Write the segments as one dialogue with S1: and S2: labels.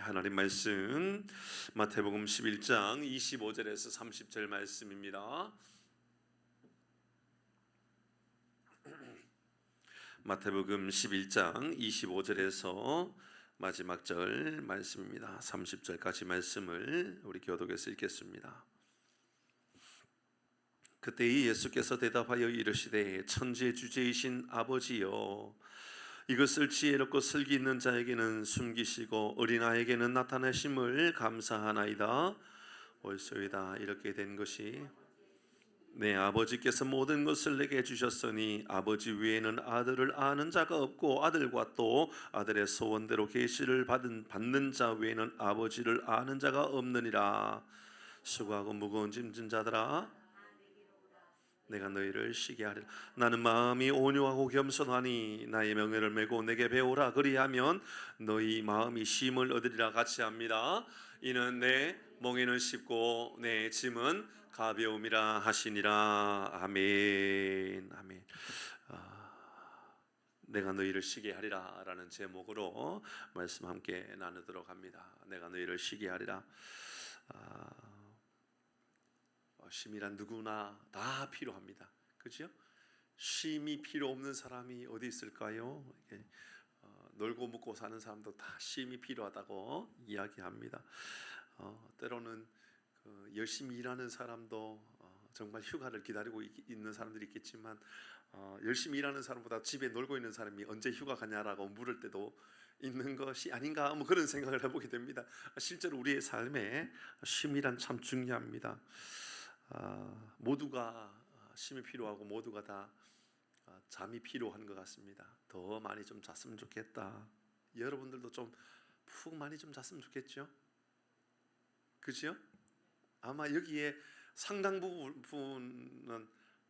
S1: 하나님 말씀 마태복음 11장 25절에서 30절 말씀입니다. 마태복음 11장 25절에서 마지막 절 말씀입니다. 30절까지 말씀을 우리 교독에서 읽겠습니다. 그때에 예수께서 대답하여 이르시되 천지의 주제이신 아버지여, 이것을 지혜롭고 슬기 있는 자에게는 숨기시고 어린아이에게는 나타내심을 감사하나이다. 옳소이다. 이렇게 된 것이 내 아버지께서 모든 것을 내게 주셨으니 아버지 외에는 아들을 아는 자가 없고 아들과 또 아들의 소원대로 계시를 받는 자 외에는 아버지를 아는 자가 없느니라. 수고하고 무거운 짐진 자들아, 내가 너희를 쉬게 하리라. 나는 마음이 온유하고 겸손하니 나의 명예를 메고 내게 배우라. 그리하면 너희 마음이 쉼을 얻으리라. 같이 합니다. 이는 내 멍에는 쉽고 내 짐은 가벼움이라 하시니라. 아멘. 아멘. 내가 너희를 쉬게 하리라 라는 제목으로 말씀 함께 나누도록 합니다. 내가 너희를 쉬게 하리라. 쉼이란 누구나 다 필요합니다. 그렇죠? 쉼이 필요 없는 사람이 어디 있을까요? 놀고 먹고 사는 사람도 다 쉼이 필요하다고 이야기합니다. 때로는 열심히 일하는 사람도 정말 휴가를 기다리고 있는 사람들이 있겠지만 열심히 일하는 사람보다 집에 놀고 있는 사람이 언제 휴가 가냐라고 물을 때도 있는 것이 아닌가, 뭐 그런 생각을 해보게 됩니다. 실제로 우리의 삶에 쉼이란 참 중요합니다. 모두가 쉼이 필요하고 모두가 다 잠이 필요한 것 같습니다. 더 많이 좀 잤으면 좋겠다. 여러분들도 좀 푹 많이 좀 잤으면 좋겠죠? 그죠? 아마 여기에 상당 부분은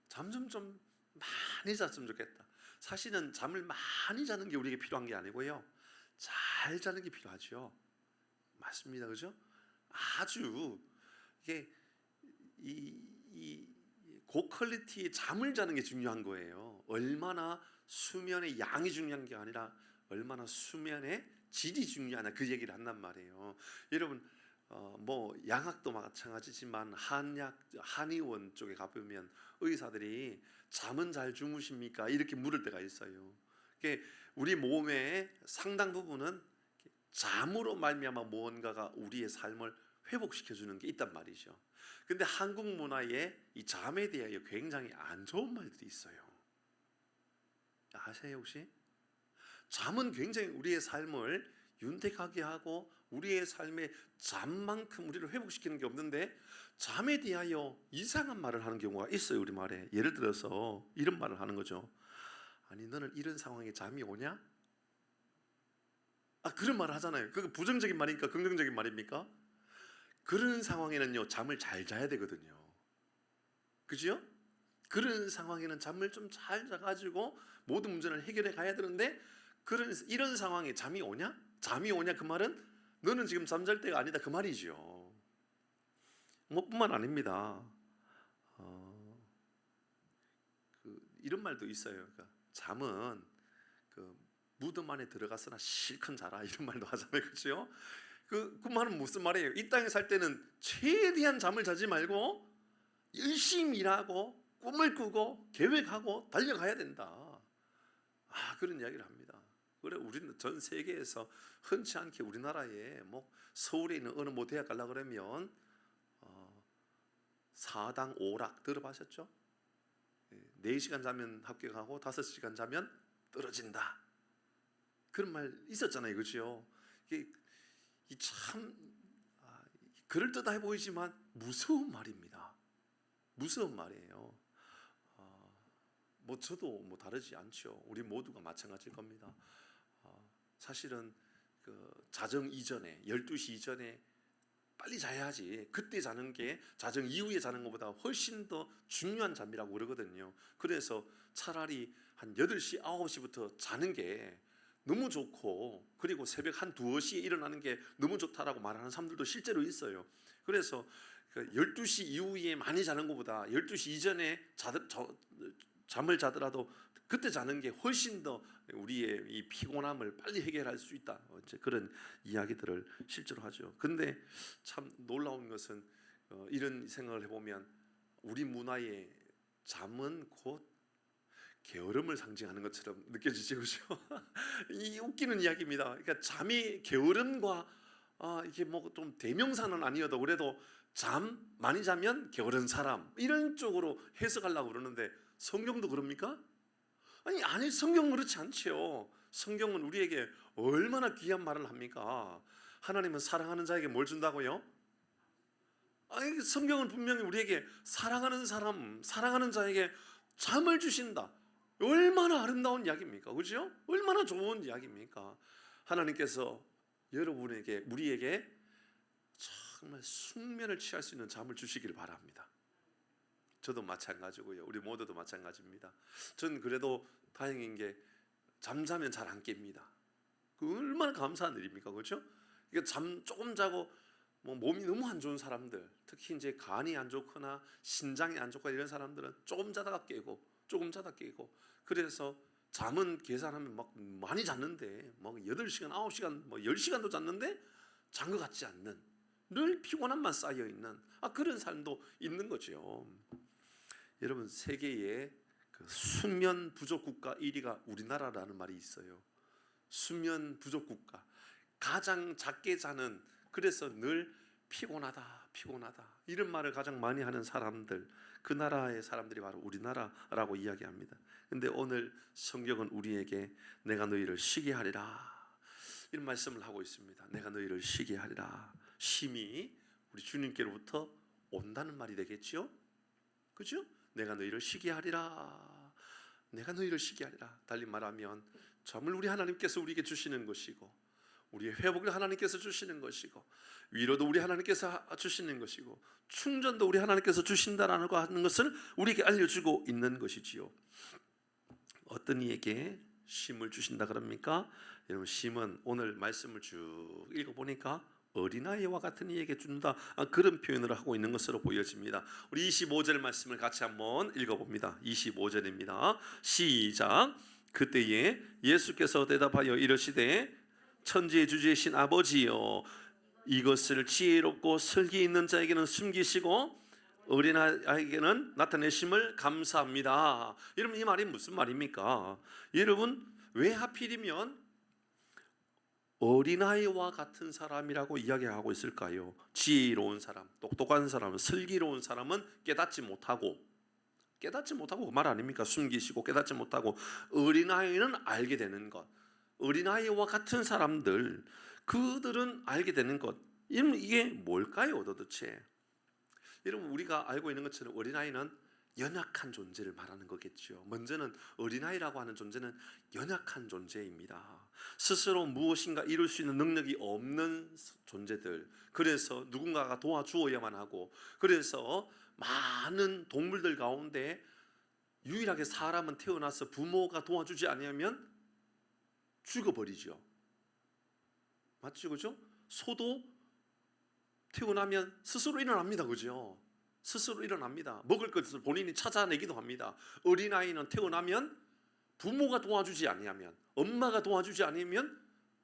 S1: 잠 좀 많이 잤으면 좋겠다. 사실은 잠을 많이 자는 게 우리에게 필요한 게 아니고요, 잘 자는 게 필요하죠. 맞습니다. 그죠? 아주 이게 이 고퀄리티의 잠을 자는 게 중요한 거예요. 얼마나 수면의 양이 중요한 게 아니라 얼마나 수면의 질이 중요하나, 그 얘기를 한단 말이에요. 여러분, 뭐 양학도 마찬가지지만 한의원 쪽에 가보면 의사들이 잠은 잘 주무십니까? 이렇게 물을 때가 있어요. 우리 몸의 상당 부분은 잠으로 말미암아 무언가가 우리의 삶을 회복시켜주는 게 있단 말이죠. 근데 한국 문화에 이 잠에 대하여 굉장히 안 좋은 말들이 있어요. 아세요 혹시? 잠은 굉장히 우리의 삶을 윤택하게 하고 우리의 삶의 잠만큼 우리를 회복시키는 게 없는데, 잠에 대하여 이상한 말을 하는 경우가 있어요. 우리말에 예를 들어서 이런 말을 하는 거죠. 아니, 너는 이런 상황에 잠이 오냐? 그런 말을 하잖아요. 그거 부정적인 말입니까? 긍정적인 말입니까? 그런 상황에는요, 잠을 잘 자야 되거든요. 그죠? 그런 상황에는 잠을 좀 잘 자가지고 모든 문제를 해결해 가야 되는데, 이런 상황에 잠이 오냐? 잠이 오냐? 그 말은 너는 지금 잠잘 때가 아니다, 그 말이죠. 뭐 뿐만 아닙니다. 이런 말도 있어요. 그러니까 잠은 무덤 안에 들어갔으나 실컷 자라, 이런 말도 하잖아요. 그렇죠? 그 말은 무슨 말이에요? 이 땅에 살 때는 최대한 잠을 자지 말고 열심히 일하고 꿈을 꾸고 계획하고 달려가야 된다. 그런 이야기를 합니다. 그래, 우리는 전 세계에서 흔치 않게 우리나라에 뭐 서울에 있는 어느 뭐 대학 가려고 그러면 4당 5락 들어보셨죠? 4시간 자면 합격하고 5시간 자면 떨어진다. 그런 말 있었잖아요. 그렇죠? 이 참 그럴듯해 보이지만 무서운 말입니다. 무서운 말이에요. 뭐 저도 뭐 다르지 않죠. 우리 모두가 마찬가지일 겁니다. 사실은 자정 이전에 12시 이전에 빨리 자야지, 그때 자는 게 자정 이후에 자는 것보다 훨씬 더 중요한 잠이라고 그러거든요. 그래서 차라리 한 8시, 9시부터 자는 게 너무 좋고, 그리고 새벽 한 2시에 일어나는 게 너무 좋다라고 말하는 사람들도 실제로 있어요. 그래서 12시 이후에 많이 자는 것보다 12시 이전에 잠을 자더라도 그때 자는 게 훨씬 더 우리의 이 피곤함을 빨리 해결할 수 있다. 이제 그런 이야기들을 실제로 하죠. 근데 참 놀라운 것은 이런 생각을 해보면 우리 문화의 잠은 곧 게으름을 상징하는 것처럼 느껴지죠, 그렇죠? 이 웃기는 이야기입니다. 그러니까 잠이 게으름과 이게 뭐 좀 대명사는 아니어도 그래도 잠 많이 자면 게으른 사람 이런 쪽으로 해석하려고 그러는데 성경도 그럽니까? 아니 성경은 그렇지 않죠. 성경은 우리에게 얼마나 귀한 말을 합니까? 하나님은 사랑하는 자에게 뭘 준다고요? 아니 성경은 분명히 우리에게 사랑하는 사람, 사랑하는 자에게 잠을 주신다. 얼마나 아름다운 이야기입니까? 그렇죠? 얼마나 좋은 이야기입니까? 하나님께서 여러분에게 우리에게 정말 숙면을 취할 수 있는 잠을 주시기를 바랍니다. 저도 마찬가지고요. 우리 모두도 마찬가지입니다. 전 그래도 다행인 게 잠자면 잘 안 깹니다. 그 얼마나 감사한 일입니까? 그렇죠? 그러니까 잠 조금 자고 뭐 몸이 너무 안 좋은 사람들, 특히 이제 간이 안 좋거나 신장이 안 좋거나 이런 사람들은 조금 자다가 깨고 조금 자다 깨고 그래서 잠은 계산하면 막 많이 잤는데 뭐 8시간, 9시간, 뭐 10시간도 잤는데 잔 것 같지 않는 늘 피곤함만 쌓여 있는 그런 삶도 있는 거죠. 여러분 세계의 그 수면 부족 국가 1위가 우리나라라는 말이 있어요. 수면 부족 국가 가장 작게 자는 그래서 늘 피곤하다 이런 말을 가장 많이 하는 사람들 그 나라의 사람들이 바로 우리나라라고 이야기합니다. 근데 오늘 성경은 우리에게 내가 너희를 쉬게 하리라 이런 말씀을 하고 있습니다. 내가 너희를 쉬게 하리라. 쉼이 우리 주님께로부터 온다는 말이 되겠죠? 그죠? 내가 너희를 쉬게 하리라. 내가 너희를 쉬게 하리라. 달리 말하면 잠을 우리 하나님께서 우리에게 주시는 것이고 우리의 회복을 하나님께서 주시는 것이고 위로도 우리 하나님께서 주시는 것이고 충전도 우리 하나님께서 주신다라는 것을 우리에게 알려주고 있는 것이지요. 어떤 이에게 쉼을 주신다 그럽니까? 여러분 쉼은 오늘 말씀을 쭉 읽어보니까 어린아이와 같은 이에게 준다 그런 표현을 하고 있는 것으로 보여집니다. 우리 25절 말씀을 같이 한번 읽어봅니다. 25절입니다. 시작. 그때에 예수께서 대답하여 이르시되 천지의 주제이신 아버지여 이것을 지혜롭고 슬기 있는 자에게는 숨기시고 어린아이에게는 나타내심을 감사합니다. 여러분 이 말이 무슨 말입니까? 여러분 왜 하필이면 어린아이와 같은 사람이라고 이야기하고 있을까요? 지혜로운 사람, 똑똑한 사람, 슬기로운 사람은 깨닫지 못하고 그 말 아닙니까? 숨기시고 깨닫지 못하고 어린아이는 알게 되는 것. 어린아이와 같은 사람들 그들은 알게 되는 것. 이게 뭘까요 도대체? 여러분 우리가 알고 있는 것처럼 어린아이는 연약한 존재를 말하는 거겠죠. 먼저는 어린아이라고 하는 존재는 연약한 존재입니다. 스스로 무엇인가 이룰 수 있는 능력이 없는 존재들. 그래서 누군가가 도와주어야만 하고 그래서 많은 동물들 가운데 유일하게 사람은 태어나서 부모가 도와주지 않으면 죽어버리죠. 맞죠? 그죠? 소도 태어나면 스스로 일어납니다. 그죠? 스스로 일어납니다. 먹을 것을 본인이 찾아내기도 합니다. 어린아이는 태어나면 부모가 도와주지 아니하면 엄마가 도와주지 않으면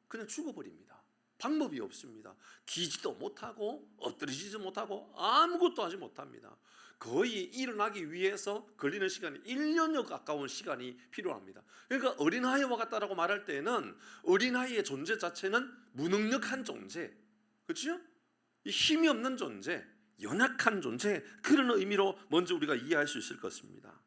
S1: 그냥 죽어버립니다. 방법이 없습니다. 기지도 못하고 엎드리지도 못하고 아무것도 하지 못합니다. 거의 일어나기 위해서 걸리는 시간이 1년여 가까운 시간이 필요합니다. 그러니까 어린아이와 같다라고 말할 때는 어린아이의 존재 자체는 무능력한 존재, 그렇죠? 힘이 없는 존재, 연약한 존재, 그런 의미로 먼저 우리가 이해할 수 있을 것입니다.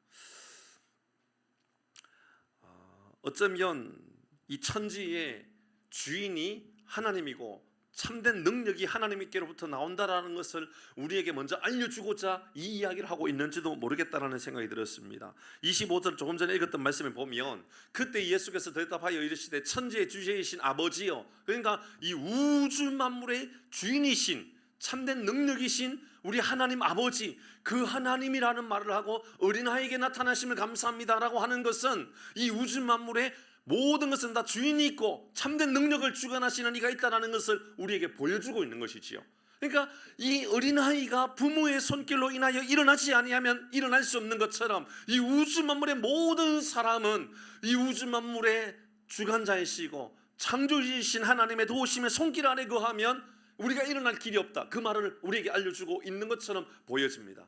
S1: 어쩌면 이 천지의 주인이 하나님이고 참된 능력이 하나님께로부터 나온다라는 것을 우리에게 먼저 알려주고자 이 이야기를 하고 있는지도 모르겠다라는 생각이 들었습니다. 25절 조금 전에 읽었던 말씀을 보면 그때 예수께서 대답하여 이르시되 천지의 주제이신 아버지여, 그러니까 이 우주 만물의 주인이신 참된 능력이신 우리 하나님 아버지, 그 하나님이라는 말을 하고 어린아이에게 나타나심을 감사합니다라고 하는 것은 이 우주 만물의 모든 것은 다 주인이 있고 참된 능력을 주관하시는 이가 있다는 것을 우리에게 보여주고 있는 것이지요. 그러니까 이 어린아이가 부모의 손길로 인하여 일어나지 아니하면 일어날 수 없는 것처럼 이 우주 만물의 모든 사람은 이 우주 만물의 주관자이시고 창조주이신 하나님의 도우심의 손길 아래 거하면 우리가 일어날 길이 없다. 그 말을 우리에게 알려주고 있는 것처럼 보여집니다.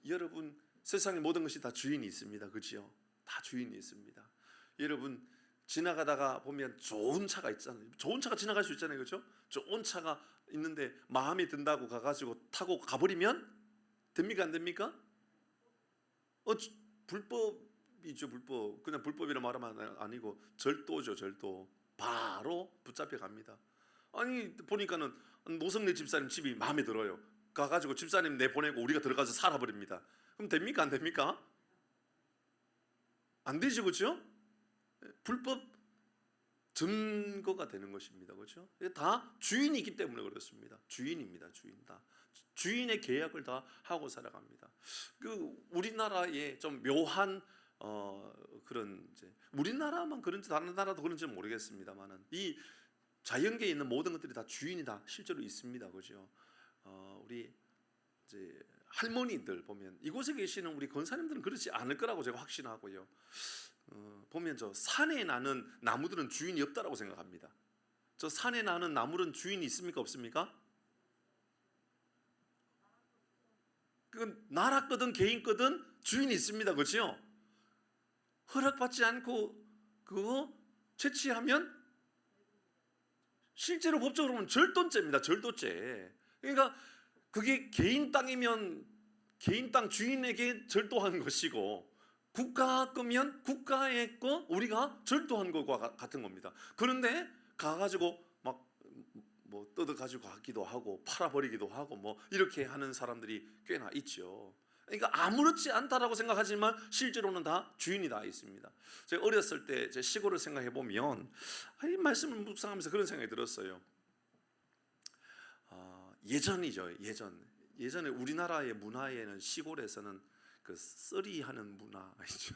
S1: 여러분, 세상의 모든 것이 다 주인이 있습니다. 그렇죠? 다 주인이 있습니다. 여러분, 지나가다가 보면 좋은 차가 있잖아요. 좋은 차가 지나갈 수 있잖아요. 그렇죠? 좋은 차가 있는데 마음에 든다고 가가지고 타고 가버리면 됩니까? 안 됩니까? 불법이죠. 불법. 그냥 불법이라 말하면 아니고 절도죠. 절도. 바로 붙잡혀 갑니다. 아니 보니까는 노성래 집사님 집이 마음에 들어요. 가가지고 집사님 내보내고 우리가 들어가서 살아버립니다. 그럼 됩니까? 안 됩니까? 안 되죠. 그렇죠? 불법 증거가 되는 것입니다. 그렇죠? 다 주인이 있기 때문에 그렇습니다. 주인입니다. 주인 다. 주인의 계약을 다 하고 살아갑니다. 그 우리나라의 좀 묘한 그런 이제 우리나라만 그런지 다른 나라도 그런지 모르겠습니다만은 이 자연계에 있는 모든 것들이 다 주인이 다 실제로 있습니다. 그죠? 우리 이제 할머니들 보면 이곳에 계시는 우리 권사님들은 그렇지 않을 거라고 제가 확신하고요. 보면 저 산에 나는 나무들은 주인이 없다라고 생각합니다. 저 산에 나는 나무는 주인이 있습니까? 없습니까? 그건 나라 거든 개인 거든 주인이 있습니다. 그렇죠? 허락받지 않고 그거 채취하면 실제로 법적으로 보면 절도죄입니다. 절도죄. 그러니까 그게 개인 땅이면 개인 땅 주인에게 절도한 것이고 국가 거면 국가의 거 우리가 절도한 것과 같은 겁니다. 그런데 가가지고 막 뭐 뜯어가지고 가기도 하고 팔아버리기도 하고 뭐 이렇게 하는 사람들이 꽤나 있죠. 그러니까 아무렇지 않다라고 생각하지만 실제로는 다 주인이 다 있습니다. 제가 어렸을 때 제 시골을 생각해 보면 이 말씀을 묵상하면서 그런 생각이 들었어요. 예전이죠. 예전에 우리나라의 문화에는 시골에서는 그 썰이하는 문화 있죠.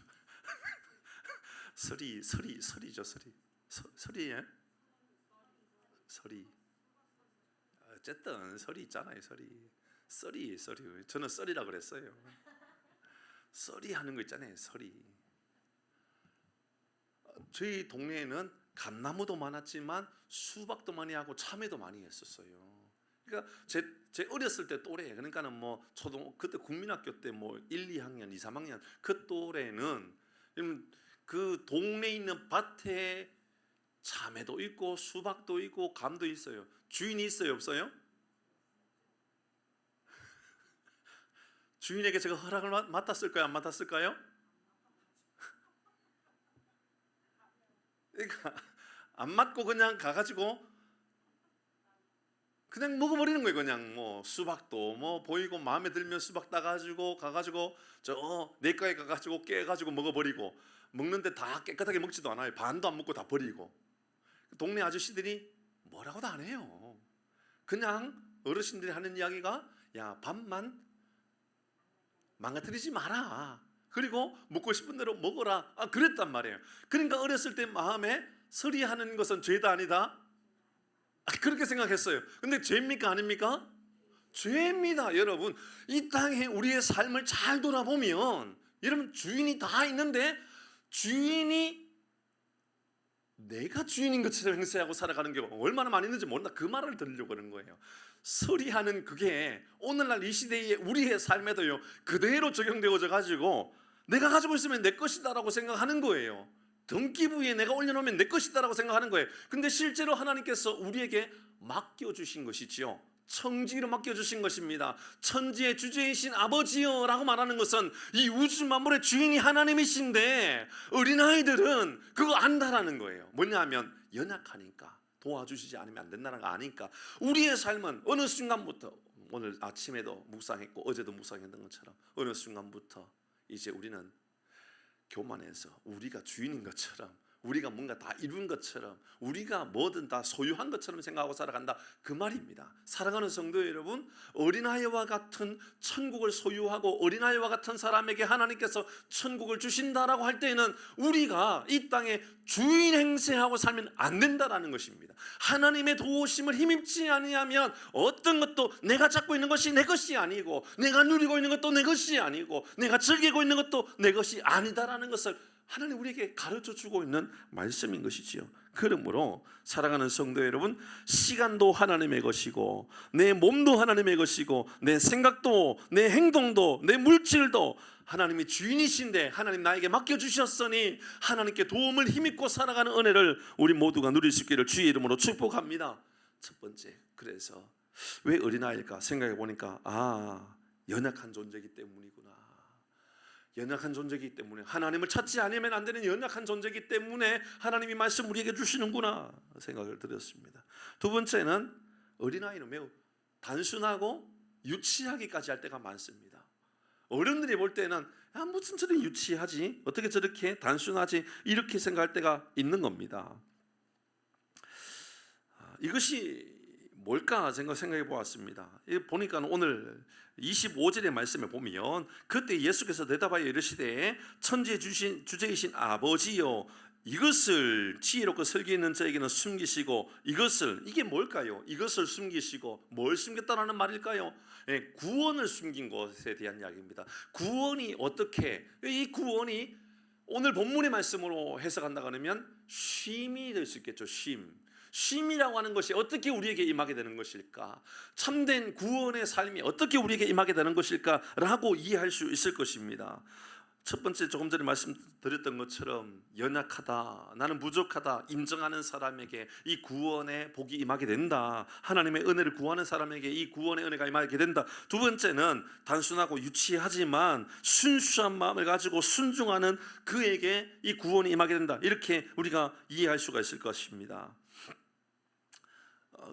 S1: 서리죠. 서리에 서리. 어쨌든 서리 있잖아요. 썰이. 저는 썰이라 그랬어요. 썰이 하는 거 있잖아요. 썰이. 저희 동네에는 감나무도 많았지만 수박도 많이 하고 참외도 많이 했었어요. 그러니까 제 어렸을 때 또래, 그러니까는 뭐 그때 국민학교 때 뭐 1, 2학년, 2, 3학년 그 또래는 그 동네에 있는 밭에 참외도 있고 수박도 있고 감도 있어요. 주인이 있어요, 없어요? 주인에게 제가 허락을 맡았을까요, 안 맡았을까요? 그러니까 안 맡고 그냥 가가지고 그냥 먹어버리는 거예요. 그냥 뭐 수박도 뭐 보이고 마음에 들면 수박 따가지고 가가지고 저 내과에 가가지고 깨가지고 먹어버리고 먹는데 다 깨끗하게 먹지도 않아요. 반도 안 먹고 다 버리고 동네 아저씨들이 뭐라고도 안 해요. 그냥 어르신들이 하는 이야기가 야 밥만 망가뜨리지 마라. 그리고 먹고 싶은 대로 먹어라. 그랬단 말이에요. 그러니까 어렸을 때 마음에 서리하는 것은 죄다 아니다. 그렇게 생각했어요. 근데 죄입니까 아닙니까? 죄입니다. 여러분 이 땅에 우리의 삶을 잘 돌아보면 여러분 주인이 다 있는데 주인이 내가 주인인 것처럼 행세하고 살아가는 경우가 얼마나 많이 있는지 모른다. 그 말을 들으려고 하는 거예요. 서리하는 그게 오늘날 이 시대의 우리의 삶에도요 그대로 적용되어져 가지고 내가 가지고 있으면 내 것이다라고 생각하는 거예요. 등기부에 내가 올려놓으면 내 것이다라고 생각하는 거예요. 근데 실제로 하나님께서 우리에게 맡겨주신 것이지요. 청지기로 맡겨주신 것입니다. 천지의 주제이신 아버지여 라고 말하는 것은 이 우주 만물의 주인이 하나님이신데 어린아이들은 그거 안다라는 거예요. 뭐냐 하면 연약하니까 도와주시지 않으면 안 된다는 거 아니까. 우리의 삶은 어느 순간부터 오늘 아침에도 묵상했고 어제도 묵상했던 것처럼 어느 순간부터 이제 우리는 교만해서 우리가 주인인 것처럼 우리가 뭔가 다 이룬 것처럼, 우리가 뭐든 다 소유한 것처럼 생각하고 살아간다, 그 말입니다. 사랑하는 성도 여러분, 어린아이와 같은 천국을 소유하고 어린아이와 같은 사람에게 하나님께서 천국을 주신다라고 할 때에는 우리가 이 땅에 주인 행세하고 살면 안 된다라는 것입니다. 하나님의 도우심을 힘입지 아니하면 어떤 것도 내가 잡고 있는 것이 내 것이 아니고, 내가 누리고 있는 것도 내 것이 아니고, 내가 즐기고 있는 것도 내 것이 아니다라는 것을 하나님 우리에게 가르쳐주고 있는 말씀인 것이지요. 그러므로 사랑하는 성도 여러분, 시간도 하나님의 것이고, 내 몸도 하나님의 것이고, 내 생각도, 내 행동도, 내 물질도 하나님이 주인이신데 하나님 나에게 맡겨주셨으니 하나님께 도움을 힘입고 살아가는 은혜를 우리 모두가 누릴 수 있기를 주의 이름으로 축복합니다. 첫 번째, 그래서 왜 어린아이일까 생각해 보니까 연약한 존재이기 때문이구나. 연약한 존재이기 때문에, 하나님을 찾지 않으면 안 되는 연약한 존재이기 때문에 하나님이 말씀 우리에게 주시는구나 생각을 들었습니다. 두 번째는 어린아이는 매우 단순하고 유치하기까지 할 때가 많습니다. 어른들이 볼 때는 무슨 저렇게 유치하지, 어떻게 저렇게 단순하지, 이렇게 생각할 때가 있는 겁니다. 이것이 뭘까 생각해 보았습니다. 보니까 오늘 25절의 말씀에 보면, 그때 예수께서 대답하여 이르시되 천지의 주제이신 아버지여, 이것을 지혜롭고 설계 있는 자에게는 숨기시고, 이게 뭘까요? 이것을 숨기시고, 뭘 숨겼다라는 말일까요? 구원을 숨긴 것에 대한 이야기입니다. 구원이 어떻게, 이 구원이 오늘 본문의 말씀으로 해석한다고 하면 쉼이 될 수 있겠죠. 쉼이라고 하는 것이 어떻게 우리에게 임하게 되는 것일까? 참된 구원의 삶이 어떻게 우리에게 임하게 되는 것일까라고 이해할 수 있을 것입니다. 첫 번째, 조금 전에 말씀드렸던 것처럼 연약하다, 나는 부족하다 인정하는 사람에게 이 구원의 복이 임하게 된다. 하나님의 은혜를 구하는 사람에게 이 구원의 은혜가 임하게 된다. 두 번째는 단순하고 유치하지만 순수한 마음을 가지고 순종하는 그에게 이 구원이 임하게 된다. 이렇게 우리가 이해할 수가 있을 것입니다.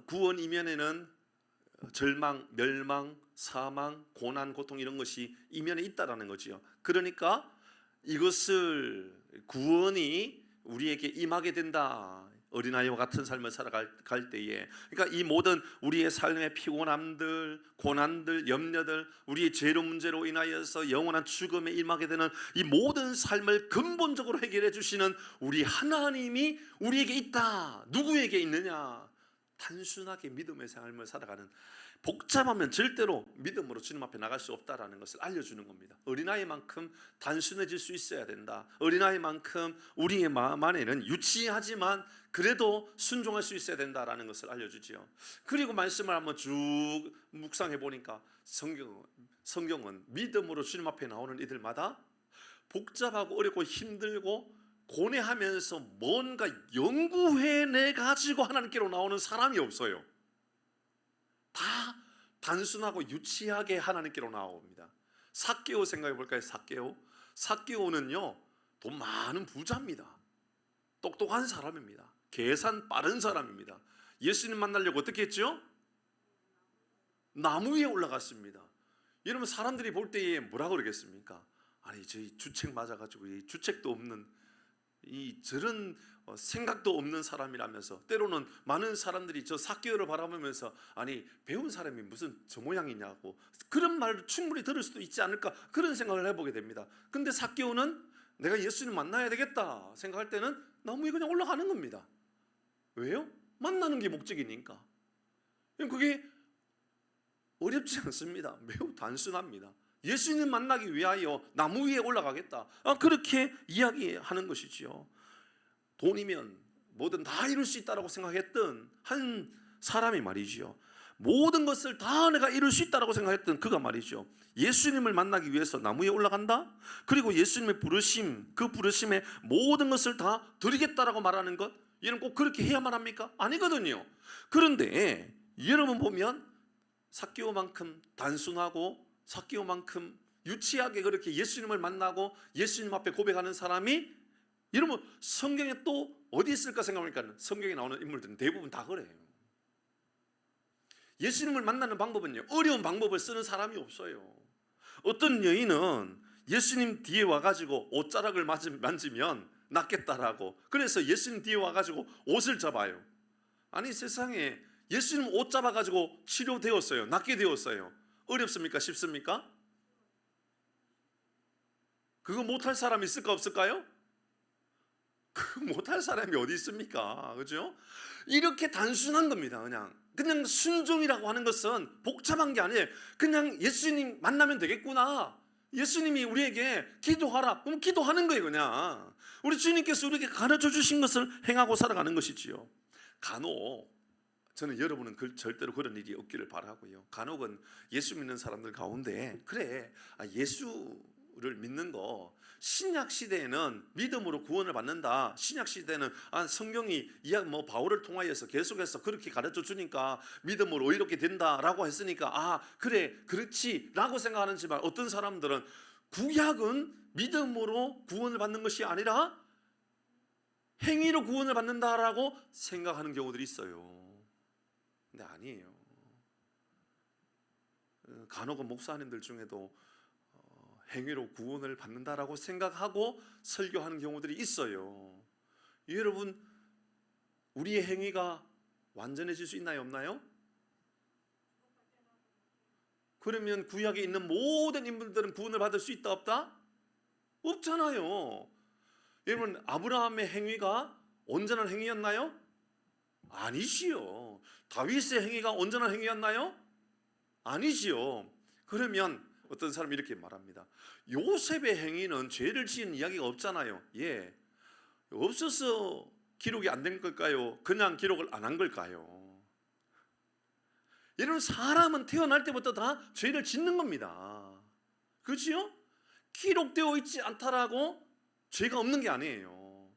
S1: 구원 이면에는 절망, 멸망, 사망, 고난, 고통 이런 것이 이면에 있다라는 거지요. 그러니까 이것을, 구원이 우리에게 임하게 된다. 어린아이와 같은 삶을 살아갈 때에, 그러니까 이 모든 우리의 삶의 피곤함들, 고난들, 염려들, 우리의 죄로 문제로 인하여서 영원한 죽음에 임하게 되는 이 모든 삶을 근본적으로 해결해 주시는 우리 하나님이 우리에게 있다. 누구에게 있느냐? 단순하게 믿음의 삶을 살아가는, 복잡하면 절대로 믿음으로 주님 앞에 나갈 수 없다라는 것을 알려주는 겁니다. 어린아이만큼 단순해질 수 있어야 된다. 어린아이만큼 우리의 마음 안에는 유치하지만 그래도 순종할 수 있어야 된다라는 것을 알려주지요. 그리고 말씀을 한번 쭉 묵상해 보니까 성경은 믿음으로 주님 앞에 나오는 이들마다 복잡하고 어렵고 힘들고 고뇌하면서 뭔가 연구해내 가지고 하나님께로 나오는 사람이 없어요. 다 단순하고 유치하게 하나님께로 나옵니다. 삭개오 생각해 볼까요? 삭개오는요, 돈 많은 부자입니다. 똑똑한 사람입니다. 계산 빠른 사람입니다. 예수님 만나려고 어떻게 했죠? 나무 위에 올라갔습니다. 여러분, 사람들이 볼 때에 뭐라 그러겠습니까? 아니, 저희 주책 맞아가지고 이 주책도 없는 저런 생각도 없는 사람이라면서, 때로는 많은 사람들이 저 삭개오를 바라보면서 아니, 배운 사람이 무슨 저 모양이냐고 그런 말을 충분히 들을 수도 있지 않을까, 그런 생각을 해보게 됩니다. 근데 삭개오는 내가 예수님 만나야 되겠다 생각할 때는 나무 위에 그냥 올라가는 겁니다. 왜요? 만나는 게 목적이니까. 그게 어렵지 않습니다. 매우 단순합니다. 예수님 만나기 위하여 나무 위에 올라가겠다, 그렇게 이야기하는 것이지요. 돈이면 뭐든 다 이룰 수 있다고 생각했던 한 사람이 말이죠, 모든 것을 다 내가 이룰 수 있다고 생각했던 그가 말이죠, 예수님을 만나기 위해서 나무 위에 올라간다. 그리고 예수님의 부르심, 그 부르심에 모든 것을 다 드리겠다라고 말하는 것, 여러분 꼭 그렇게 해야만 합니까? 아니거든요. 그런데 여러분 보면 삭개오만큼 단순하고 삭개오만큼 유치하게 그렇게 예수님을 만나고 예수님 앞에 고백하는 사람이, 여러분 성경에 또 어디 있을까 생각하니까 성경에 나오는 인물들은 대부분 다 그래요. 예수님을 만나는 방법은요, 어려운 방법을 쓰는 사람이 없어요. 어떤 여인은 예수님 뒤에 와가지고 옷자락을 만지면 낫겠다라고. 그래서 예수님 뒤에 와가지고 옷을 잡아요. 아니 세상에 예수님 옷 잡아가지고 치료되었어요. 낫게 되었어요. 어렵습니까? 쉽습니까? 그거 못할 사람이 있을까 없을까요? 그거 못할 사람이 어디 있습니까? 그죠? 이렇게 단순한 겁니다. 그냥 순종이라고 하는 것은 복잡한 게 아니에요. 그냥 예수님 만나면 되겠구나. 예수님이 우리에게 기도하라. 그럼 기도하는 거예요. 그냥 우리 주님께서 우리에게 가르쳐 주신 것을 행하고 살아가는 것이지요. 간혹 저는 여러분은 절대로 그런 일이 없기를 바라고요. 간혹은 예수 믿는 사람들 가운데 그래 예수를 믿는 거 신약 시대에는 믿음으로 구원을 받는다. 신약 시대는 성경이 바울을 통하여서 계속해서 그렇게 가르쳐 주니까 믿음으로 의롭게 된다라고 했으니까 그래 그렇지라고 생각하는지만 어떤 사람들은 구약은 믿음으로 구원을 받는 것이 아니라 행위로 구원을 받는다라고 생각하는 경우들이 있어요. 근데 아니에요. 간혹은 목사님들 중에도 행위로 구원을 받는다라고 생각하고 설교하는 경우들이 있어요. 여러분, 우리의 행위가 완전해질 수 있나요, 없나요? 그러면 구약에 있는 모든 인물들은 구원을 받을 수 있다, 없다? 없잖아요. 여러분, 아브라함의 행위가 온전한 행위였나요? 아니지요. 다윗의 행위가 온전한 행위였나요? 아니지요. 그러면 어떤 사람이 이렇게 말합니다. 요셉의 행위는 죄를 지은 이야기가 없잖아요. 예, 없어서 기록이 안 된 걸까요? 그냥 기록을 안 한 걸까요? 여러분, 사람은 태어날 때부터 다 죄를 짓는 겁니다. 그렇지요? 기록되어 있지 않다라고 죄가 없는 게 아니에요.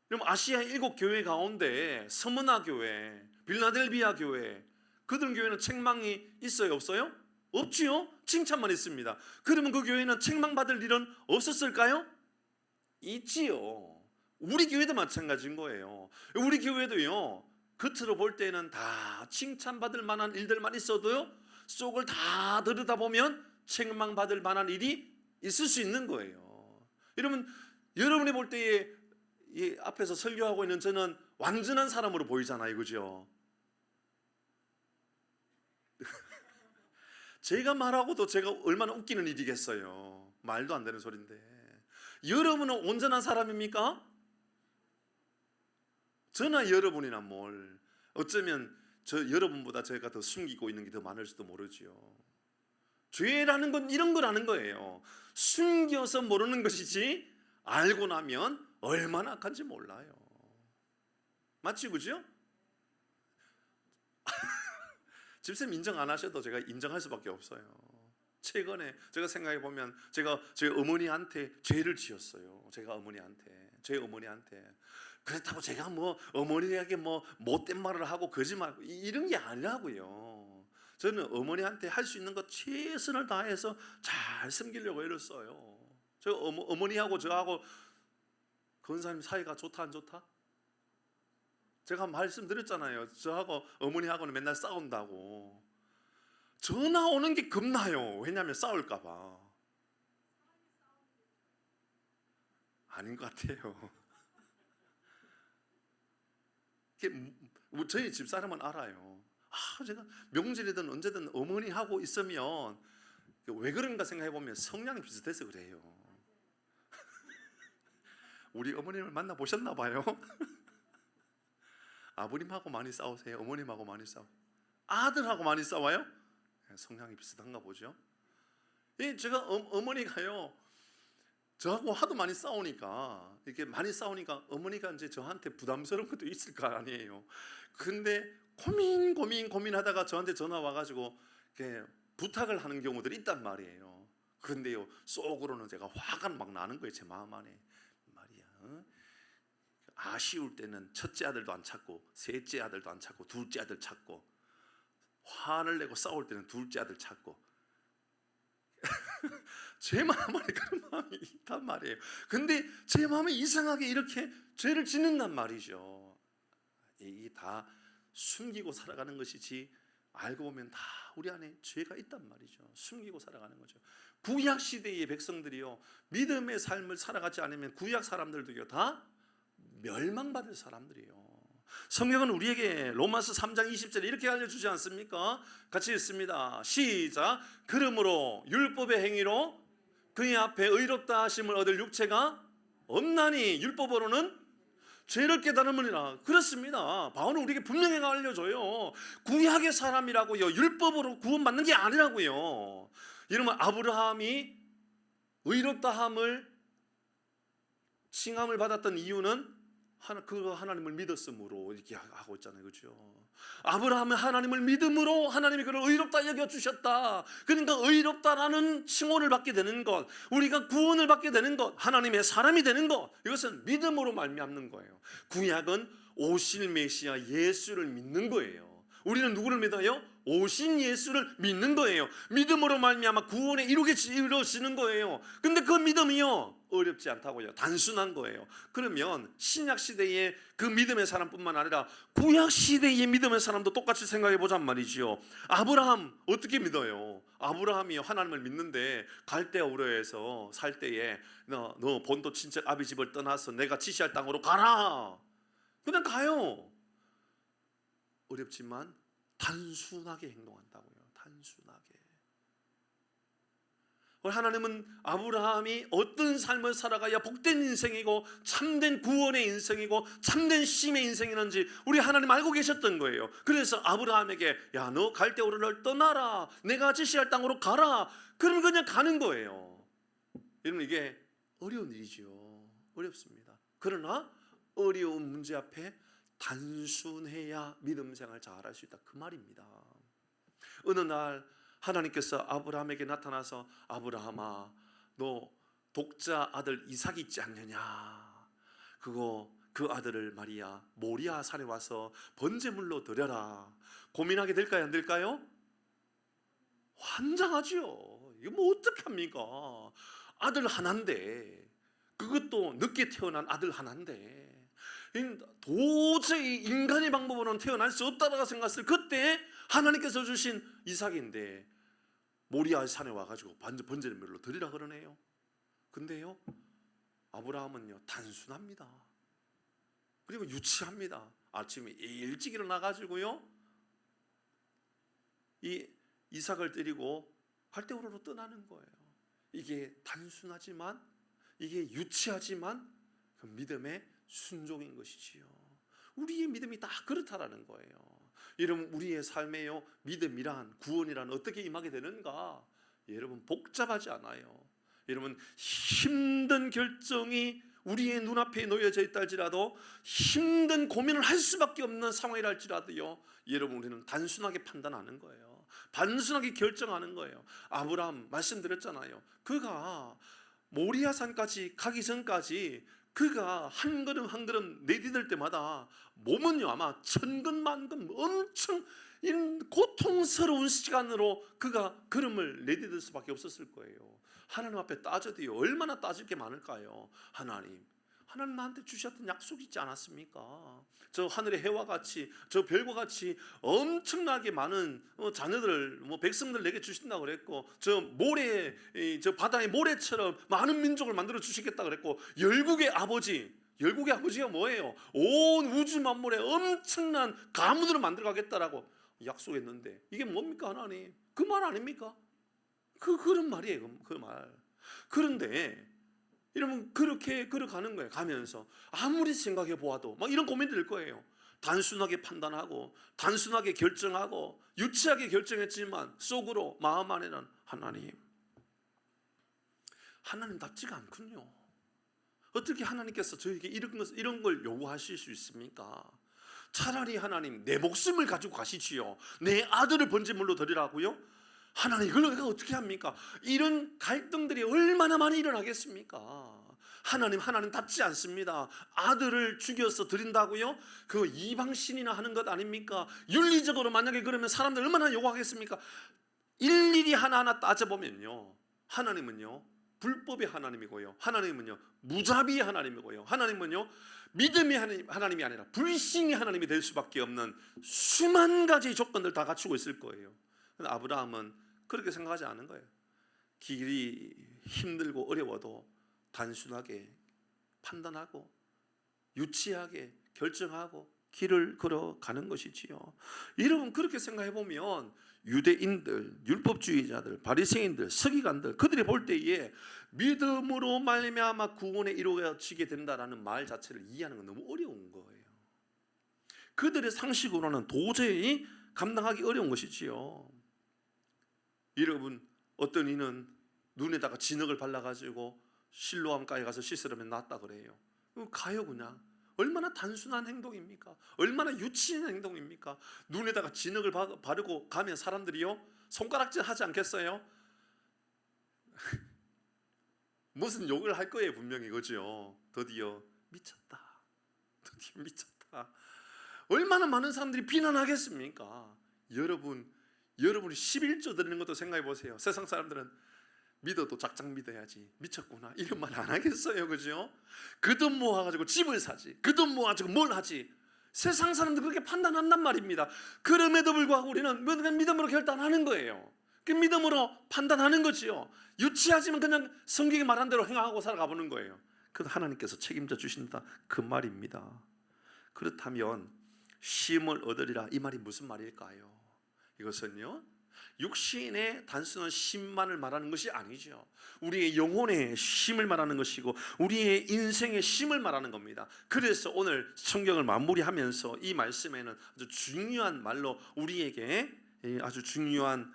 S1: 그럼 아시아 7교회 가운데 서머나 교회, 빌라델비아 교회, 그들 교회는 책망이 있어요, 없어요? 없지요? 칭찬만 있습니다. 그러면 그 교회는 책망받을 일은 없었을까요? 있지요. 우리 교회도 마찬가지인 거예요. 우리 교회도요, 겉으로 볼 때는 다 칭찬받을 만한 일들만 있어도요, 속을 다 들여다보면 책망받을 만한 일이 있을 수 있는 거예요. 여러분이 볼 때에 이 앞에서 설교하고 있는 저는 완전한 사람으로 보이잖아요, 그죠? 제가 말하고도 제가 얼마나 웃기는 일이겠어요. 말도 안 되는 소리인데. 여러분은 온전한 사람입니까? 저나 여러분이나 뭘. 어쩌면 여러분보다 제가 더 숨기고 있는 게 더 많을지도 모르지요. 죄라는 건 이런 거라는 거예요. 숨겨서 모르는 것이지 알고 나면 얼마나 악한지 몰라요. 맞지, 그죠? 집사님 인정 안 하셔도 제가 인정할 수밖에 없어요. 최근에 제가 생각해 보면 제가 제 어머니한테 죄를 지었어요. 제 어머니한테 그렇다고 제가 어머니에게 못된 말을 하고 거짓말 이런 게 아니라고요. 저는 어머니한테 할 수 있는 것 최선을 다해서 잘 섬기려고 애를 써요. 저 어머니하고 저하고 권사님 사이가 좋다 안 좋다? 제가 말씀드렸잖아요. 저하고 어머니하고는 맨날 싸운다고. 전화 오는 게 겁나요. 왜냐하면 싸울까 봐. 아닌 것 같아요. 저희 집사람은 알아요. 제가 명절이든 언제든 어머니하고 있으면 왜 그런가 생각해 보면 성향이 비슷해서 그래요. 우리 어머님을 만나 보셨나 봐요. 아버님하고 많이 싸우세요? 어머님하고 많이 싸워? 아들하고 많이 싸워요? 성향이 비슷한가 보죠. 제가 어머니가요, 저하고 하도 많이 싸우니까 이렇게 많이 싸우니까 어머니가 이제 저한테 부담스러운 것도 있을 거 아니에요. 근데 고민하다가 저한테 전화 와가지고 이렇게 부탁을 하는 경우들이 있단 말이에요. 근데요, 속으로는 제가 화가 막 나는 거예요. 제 마음 안에 말이야. 아쉬울 때는 첫째 아들도 안 찾고 셋째 아들도 안 찾고 둘째 아들 찾고, 화를 내고 싸울 때는 둘째 아들 찾고 제 마음 안에 그런 마음이 있단 말이에요. 근데 제 마음에 이상하게 이렇게 죄를 짓는단 말이죠. 이게 다 숨기고 살아가는 것이지 알고 보면 다 우리 안에 죄가 있단 말이죠. 숨기고 살아가는 거죠. 구약 시대의 백성들이요, 믿음의 삶을 살아가지 않으면 구약 사람들도요 다 멸망받을 사람들이에요. 성경은 우리에게 로마서 3장 20절에 이렇게 알려주지 않습니까? 같이 읽습니다. 시작. 그러므로 율법의 행위로 그의 앞에 의롭다 하심을 얻을 육체가 없나니 율법으로는 죄를 깨달음이라. 그렇습니다. 바울은 우리에게 분명히 알려줘요. 구약의 사람이라고요, 율법으로 구원받는 게 아니라고요. 이러면 아브라함이 의롭다함을 칭함을 받았던 이유는 그 하나님을 믿었으므로 이렇게 하고 있잖아요, 그렇죠? 아브라함은 하나님을 믿음으로 하나님이 그를 의롭다 여겨주셨다. 그러니까 의롭다라는 칭호를 받게 되는 것, 우리가 구원을 받게 되는 것, 하나님의 사람이 되는 것, 이것은 믿음으로 말미암는 거예요. 구약은 오실 메시아 예수를 믿는 거예요. 우리는 누구를 믿어요? 오신 예수를 믿는 거예요. 믿음으로 말미암아 구원에 이루어지는 거예요. 근데 그 믿음이요 어렵지 않다고요. 단순한 거예요. 그러면 신약 시대의 그 믿음의 사람뿐만 아니라 구약 시대의 믿음의 사람도 똑같이 생각해 보잔 말이지요. 아브라함 어떻게 믿어요? 아브라함이 하나님을 믿는데 갈대아 우르에서 살 때에 너 본토 친척 아비 집을 떠나서 내가 지시할 땅으로 가라. 그냥 가요. 어렵지만 단순하게 행동한다고요. 단순하게. 하나님은 아브라함이 어떤 삶을 살아가야 복된 인생이고 참된 구원의 인생이고 참된 쉼의 인생이는지 우리 하나님 알고 계셨던 거예요. 그래서 아브라함에게 야, 너 갈대아 우르를 떠나라. 내가 지시할 땅으로 가라. 그러면 그냥 가는 거예요. 여러분, 이게 어려운 일이죠. 어렵습니다. 그러나 어려운 문제 앞에 단순해야 믿음 생활 잘할 수 있다, 그 말입니다. 어느 날 하나님께서 아브라함에게 나타나서 아브라함아, 너 독자 아들 이삭이 있지 않느냐? 그 아들을 말이야 모리아 산에 와서 번제물로 드려라. 고민하게 될까요, 안 될까요? 환장하지요. 이거 뭐 어떡합니까? 아들 하나인데, 그것도 늦게 태어난 아들 하나인데 도저히 인간의 방법으로는 태어날 수 없다라고 생각했을 그때 하나님께서 주신 이삭인데 모리아 산에 와가지고 번제물로 드리라 그러네요. 근데요, 아브라함은요 단순합니다. 그리고 유치합니다. 아침에 일찍 일어나가지고요 이 이삭을 데리고 갈대우르로 떠나는 거예요. 이게 단순하지만, 이게 유치하지만 그 믿음의 순종인 것이지요. 우리의 믿음이 다 그렇다라는 거예요. 여러분, 우리의 삶에요 믿음이란, 구원이란 어떻게 임하게 되는가? 여러분, 복잡하지 않아요. 여러분, 힘든 결정이 우리의 눈앞에 놓여져 있다 할지라도, 힘든 고민을 할 수밖에 없는 상황이라 할지라도요, 여러분, 우리는 단순하게 판단하는 거예요. 단순하게 결정하는 거예요. 아브라함 말씀드렸잖아요. 그가 모리아산까지 가기 전까지 그가 한 걸음 한 걸음 내디딜 때마다 몸은요 아마 천근만근 엄청 고통스러운 시간으로 그가 걸음을 내디딜 수밖에 없었을 거예요. 하나님 앞에 따져도요 얼마나 따질 게 많을까요? 하나님 나한테 주셨던 약속이 있지 않았습니까? 저 하늘의 해와 같이, 저 별과 같이 엄청나게 많은 자녀들, 백성들 내게 주신다고 그랬고, 저 바다의 모래처럼 많은 민족을 만들어 주시겠다 그랬고, 열국의 아버지가 뭐예요? 온 우주 만물에 엄청난 가문으로 만들어 가겠다라고 약속했는데, 이게 뭡니까 하나님? 그 말 아닙니까? 그런 말이에요. 그 말. 그런데 여러분, 그렇게 걸어가는 거예요. 가면서 아무리 생각해 보아도 막 이런 고민이 들 거예요. 단순하게 판단하고 단순하게 결정하고 유치하게 결정했지만 속으로 마음 안에는 하나님답지가 않군요. 어떻게 하나님께서 저에게 이런 걸 요구하실 수 있습니까? 차라리 하나님 내 목숨을 가지고 가시지요. 내 아들을 번제물로 드리라고요? 하나님, 이걸 내가 어떻게 합니까? 이런 갈등들이 얼마나 많이 일어나겠습니까? 하나님답지 않습니다. 아들을 죽여서 드린다고요? 그 이방신이나 하는 것 아닙니까? 윤리적으로 만약에 그러면 사람들 얼마나 요구하겠습니까? 일일이 하나하나 따져보면요, 하나님은요 불법의 하나님이고요. 하나님은요 무자비의 하나님이고요. 하나님은요 믿음의 하나님이 아니라 불신의 하나님이 될 수밖에 없는 수만 가지 조건들 다 갖추고 있을 거예요. 그런데 아브라함은 그렇게 생각하지 않은 거예요. 길이 힘들고 어려워도 단순하게 판단하고 유치하게 결정하고 길을 걸어가는 것이지요. 여러분 그렇게 생각해 보면 유대인들, 율법주의자들, 바리새인들, 서기관들 그들이 볼 때에 믿음으로 말미암아 구원에 이루어지게 된다라는 말 자체를 이해하는 건 너무 어려운 거예요. 그들의 상식으로는 도저히 감당하기 어려운 것이지요. 여러분 어떤 이는 눈에다가 진흙을 발라가지고 실로암가에 가서 씻으려면 낫다 그래요. 가요 그냥. 얼마나 단순한 행동입니까? 얼마나 유치한 행동입니까? 눈에다가 진흙을 바르고 가면 사람들이요 손가락질 하지 않겠어요? 무슨 욕을 할 거예요 분명히. 그죠? 드디어 미쳤다. 드디어 미쳤다. 얼마나 많은 사람들이 비난하겠습니까? 여러분이 11조 드리는 것도 생각해 보세요. 세상 사람들은 믿어도 작작 믿어야지, 미쳤구나 이런 말 안 하겠어요. 그죠? 그 돈 모아가지고 집을 사지, 그 돈 모아가지고 뭘 하지. 세상 사람들 그렇게 판단한단 말입니다. 그럼에도 불구하고 우리는 믿음으로 결단하는 거예요. 그 믿음으로 판단하는 거지요. 유치하지만 그냥 성경이 말한 대로 행하고 살아가 보는 거예요. 그 하나님께서 책임져 주신다 그 말입니다. 그렇다면 쉼을 얻으리라 이 말이 무슨 말일까요? 이것은요 육신의 단순한 쉼만을 말하는 것이 아니죠. 우리의 영혼의 쉼을 말하는 것이고 우리의 인생의 쉼을 말하는 겁니다. 그래서 오늘 성경을 마무리하면서 이 말씀에는 아주 중요한 말로 우리에게 아주 중요한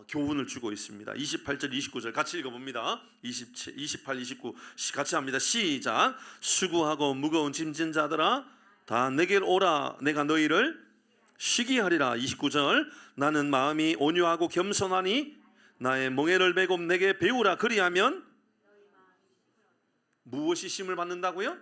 S1: 교훈을 주고 있습니다. 28절 29절 같이 읽어봅니다. 28, 29 같이 합니다. 시작. 수고하고 무거운 짐진 자들아 다 내게로 오라. 내가 너희를 쉬게 하리라. 29절 나는 마음이 온유하고 겸손하니 나의 멍에를 메고 내게 배우라. 그리하면 무엇이 쉼을 받는다고요?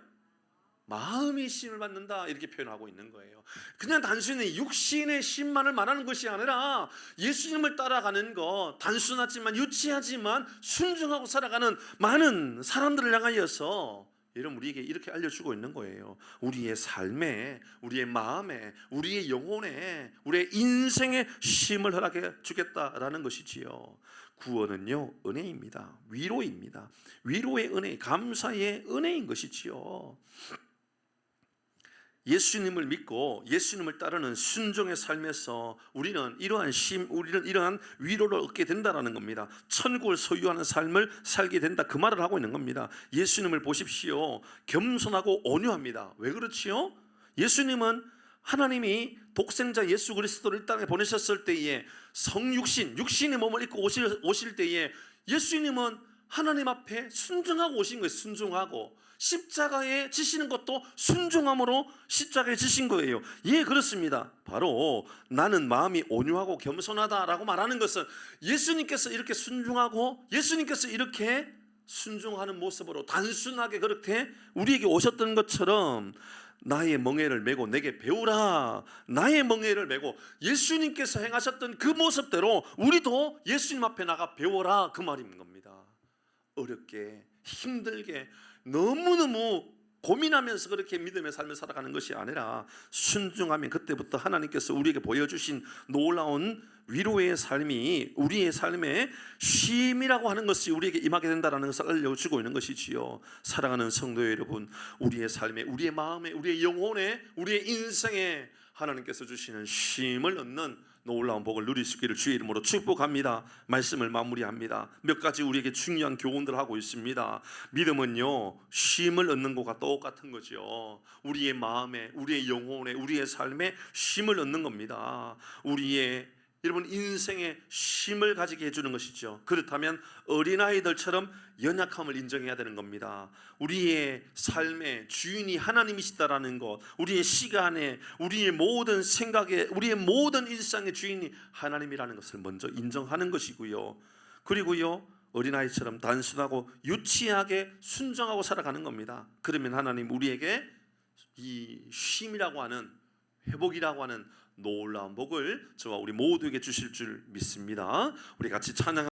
S1: 마음이 쉼을 받는다 이렇게 표현하고 있는 거예요. 그냥 단순히 육신의 쉼만을 말하는 것이 아니라 예수님을 따라가는 것, 단순하지만 유치하지만 순종하고 살아가는 많은 사람들을 향하여서 여러분 우리에게 이렇게 알려주고 있는 거예요. 우리의 삶에, 우리의 마음에, 우리의 영혼에, 우리의 인생에 쉼을 허락해 주겠다라는 것이지요. 구원은요 은혜입니다. 위로입니다. 위로의 은혜, 감사의 은혜인 것이지요. 예수님을 믿고 예수님을 따르는 순종의 삶에서 우리는 이러한 우리는 이러한 위로를 얻게 된다는 겁니다. 천국을 소유하는 삶을 살게 된다 그 말을 하고 있는 겁니다. 예수님을 보십시오. 겸손하고 온유합니다. 왜 그렇지요? 예수님은 하나님이 독생자 예수 그리스도를 이 땅에 보내셨을 때에 육신의 몸을 입고 오실 때에 예수님은 하나님 앞에 순종하고 오신 거예요. 순종하고 십자가에 지시는 것도 순종함으로 십자가에 지신 거예요. 예, 그렇습니다. 바로 나는 마음이 온유하고 겸손하다라고 말하는 것은 예수님께서 이렇게 순종하고 예수님께서 이렇게 순종하는 모습으로 단순하게 그렇게 우리에게 오셨던 것처럼 나의 멍에를 메고 내게 배우라. 나의 멍에를 메고 예수님께서 행하셨던 그 모습대로 우리도 예수님 앞에 나가 배워라 그 말인 겁니다. 어렵게 힘들게 너무너무 고민하면서 그렇게 믿음의 삶을 살아가는 것이 아니라 순종하면 그때부터 하나님께서 우리에게 보여주신 놀라운 위로의 삶이 우리의 삶에 쉼이라고 하는 것이 우리에게 임하게 된다는 것을 알려주고 있는 것이지요. 사랑하는 성도 여러분, 우리의 삶에, 우리의 마음에, 우리의 영혼에, 우리의 인생에 하나님께서 주시는 쉼을 얻는 놀라운 복을 누릴 수 있기를 주의 이름으로 축복합니다. 말씀을 마무리합니다. 몇 가지 우리에게 중요한 교훈들을 하고 있습니다. 믿음은요 쉼을 얻는 것과 똑같은 거죠. 우리의 마음에, 우리의 영혼에, 우리의 삶에 쉼을 얻는 겁니다. 우리의 여러분 인생에 쉼을 가지게 해주는 것이죠. 그렇다면 어린아이들처럼 연약함을 인정해야 되는 겁니다. 우리의 삶의 주인이 하나님이시다라는 것, 우리의 시간에, 우리의 모든 생각에, 우리의 모든 일상의 주인이 하나님이라는 것을 먼저 인정하는 것이고요. 그리고요 어린아이처럼 단순하고 유치하게 순종하고 살아가는 겁니다. 그러면 하나님 우리에게 이 쉼이라고 하는, 회복이라고 하는 놀라운 복을 저와 우리 모두에게 주실 줄 믿습니다. 우리 같이 찬양